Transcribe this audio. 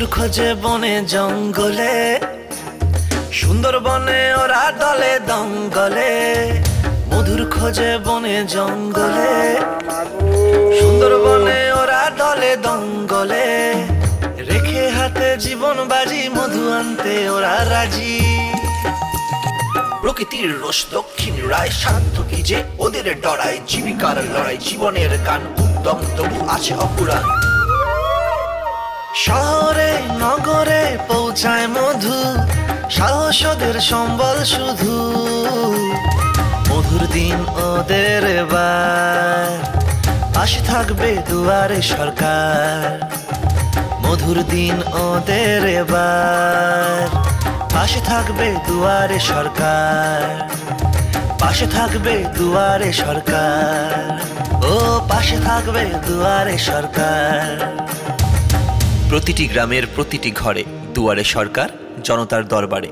মধুর খোঁজে বনে জঙ্গলে, সুন্দরবনে ওরা দলে দঙ্গলে। মধুর খোঁজে বনে জঙ্গলে, সুন্দরবনে ওরা দলে দঙ্গলে। রেখে হাতে জীবন বাজি, মধু আনতে ওরা রাজি। প্রকৃতির রোষ দক্ষিণ রায়, শান্ত কি যে ওদের ডরায়। জীবিকার লড়াই, জীবনের গান, উদ্যম তবু আছে অপুরাণ। শহরে নগরে পৌঁছায় মধু, সাহস ওদের সম্বল শুধু। মধুর দিন ওদের এবার, পাশে থাকবে দুয়ারে সরকার। মধুর দিন ওদের এবার, পাশে থাকবে দুয়ারে সরকার। পাশে থাকবে দুয়ারে সরকার, ও পাশে থাকবে দুয়ারে সরকার। প্রতিটি গ্রামের প্রতিটি ঘরে দুয়ারে সরকার, জনতার দরবারে।